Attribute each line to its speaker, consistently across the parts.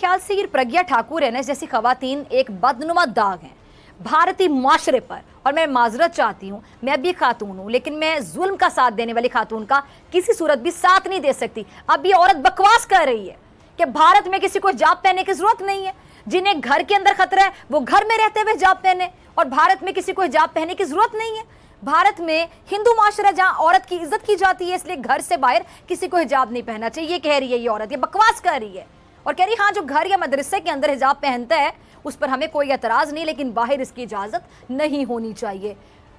Speaker 1: ख्याल से ये प्रज्ञा ठाकुर है ना, जैसी खवातीन एक बदनुमा दाग है भारतीय माशरे पर। और मैं माजरत चाहती हूँ, मैं भी खातून हूँ, लेकिन मैं जुल्म का साथ देने वाली खातून का किसी सूरत भी साथ नहीं दे सकती। अब ये औरत बकवास कर रही है कि भारत में किसी को हिजाब पहनने की जरूरत नहीं है। जिन्हें घर के अंदर खतरा है वो घर में रहते हुए हिजाब पहने, और भारत में किसी को हिजाब पहनने की जरूरत नहीं है। भारत में हिंदू माशरा जहां औरत की इज्जत की जाती है, इसलिए घर से बाहर किसी को हिजाब नहीं पहनना चाहिए। ये कह रही है ये औरत, ये बकवास कर रही है। और कह रही हाँ, जो घर या मदरसे के अंदर हिजाब पहनता है उस पर हमें कोई एतराज नहीं, लेकिन बाहर इसकी इजाजत नहीं होनी चाहिए।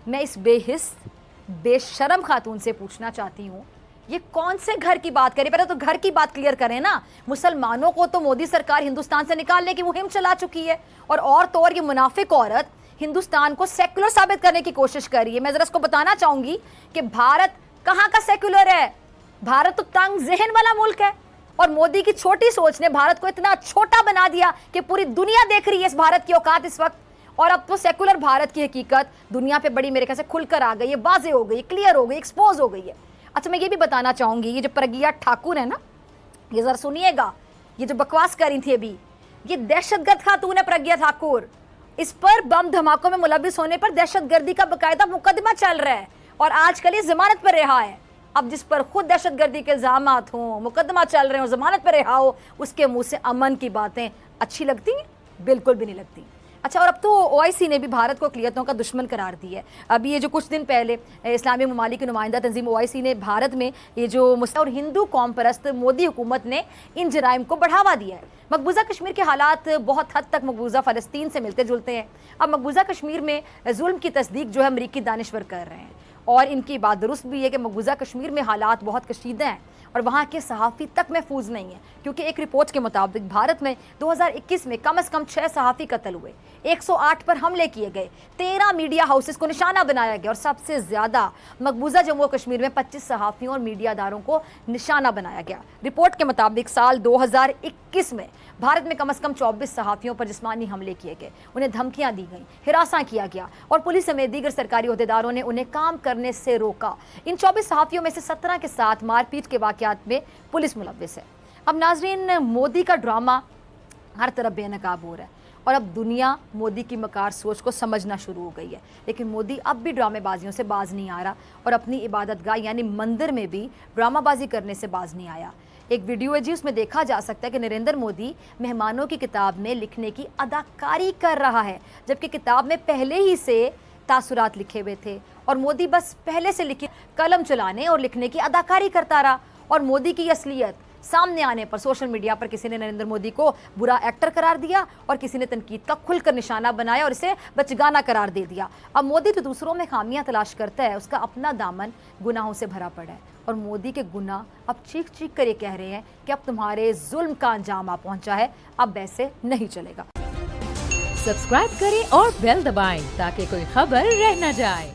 Speaker 1: मैं इस बेहिस बेशरम खातून से पूछना चाहती हूँ, ये कौन से घर की बात करें? पहले तो घर की बात क्लियर करें ना। मुसलमानों को तो मोदी सरकार हिंदुस्तान से निकालने की मुहिम चला चुकी है, और तो और ये मुनाफिक औरत हिंदुस्तान को सेक्युलर साबित करने की कोशिश कर रही है। मैं जरा इसको बताना चाहूंगी कि भारत कहाँ का सेक्युलर है। भारत तो तंग जहन वाला मुल्क है, और मोदी की छोटी सोच ने भारत को इतना छोटा बना दिया कि पूरी दुनिया देख रही है इस भारत की औकात इस वक्त। और अब तो सेक्युलर भारत की हकीकत दुनिया पे बड़ी मेरे ख्याल से खुलकर आ गई है, वाजे हो गई, क्लियर हो गई, एक्सपोज हो गई है। अच्छा, मैं ये भी बताना चाहूंगी, ये जो प्रज्ञा ठाकुर है ना, ये जरा सुनिएगा, ये जो बकवास कर रही थी अभी, ये दहशतगर्द खातून है प्रज्ञा ठाकुर। इस पर बम धमाकों में मुलविस होने पर दहशतगर्दी का बाकायदा मुकदमा चल रहा है, और आजकल ये जमानत पर रिहा है। अब जिस पर खुद दहशतगर्दी के इल्जामात हों, मुकदमा चल रहे हो, जमानत पर रिहा हो, उसके मुंह से अमन की बातें अच्छी लगती हैं? बिल्कुल भी नहीं लगती। अच्छा, और अब तो ओआईसी ने भी भारत को अक़लियतों का दुश्मन करार दिया है। अभी ये जो कुछ दिन पहले इस्लामी ममालिक की नुमाइंदा तंजीम ओआईसी ने भारत में ये जो मुस्लिम और हिंदू कौम परस्त मोदी हुकूमत ने इन जराइम को बढ़ावा दिया है। मकबूजा कश्मीर के हालात बहुत हद तक मकबूजा फ़लस्तीन से मिलते जुलते हैं। अब मकबूजा कश्मीर में जुल्म की तस्दीक जो है अमरीकी दानिश्वर कर रहे हैं, और इनकी बात दुरुस्त भी है कि मकबूजा कश्मीर में हालात बहुत कशीदा हैं, और वहाँ के सहाफ़ी तक महफूज नहीं है। क्योंकि एक रिपोर्ट के मुताबिक भारत में 2021 में कम से कम 6 सहाफ़ी कत्ल हुए, 108 पर हमले किए गए, 13 मीडिया हाउसेस को निशाना बनाया गया, और सबसे ज़्यादा मकबूजा जम्मू और कश्मीर में 25 सहाफ़ियों और मीडियादारों को निशाना बनाया गया। रिपोर्ट के मुताबिक साल 2021 में भारत में कम से कम 24 सहाफ़ियों पर जिस्मानी हमले किए गए, उन्हें धमकियाँ दी गई, हिरासा किया गया, और पुलिस समेत दीगर सरकारी अहदेदारों ने उन्हें काम करने से रोका। इन 24 सहाफ़ियों में से 17 के साथ मारपीट के वाक़यात में पुलिस मुलव्विस है। अब नाज़रीन, मोदी का ड्रामा हर तरफ बेनकाब हो रहा है, और अब दुनिया मोदी की मकार सोच को समझना शुरू हो गई है। लेकिन मोदी अब भी ड्रामेबाजियों से बाज नहीं आ रहा, और अपनी इबादतगाह यानी मंदिर में भी ड्रामाबाजी करने से बाज नहीं आया। एक वीडियो है जी, उसमें देखा जा सकता है कि नरेंद्र मोदी मेहमानों की किताब में लिखने की अदाकारी कर रहा है, जबकि किताब में पहले ही से तासुरात लिखे हुए थे, और मोदी बस पहले से लिखी कलम चलाने और लिखने की अदाकारी करता रहा। और मोदी की असलियत सामने आने पर सोशल मीडिया पर किसी ने नरेंद्र मोदी को बुरा एक्टर करार दिया, और किसी ने तनकीद का खुलकर निशाना बनाया और इसे बचगाना करार दे दिया। अब मोदी तो दूसरों में खामियां तलाश करता है, उसका अपना दामन गुनाहों से भरा पड़ा है, और मोदी के गुनाह अब चीख चीख कर ये कह रहे हैं कि अब तुम्हारे जुल्म का अंजाम आ पहुंचा है, अब ऐसे नहीं चलेगा।
Speaker 2: सब्सक्राइब करें और बेल दबाएं ताकि कोई खबर रह न जाए।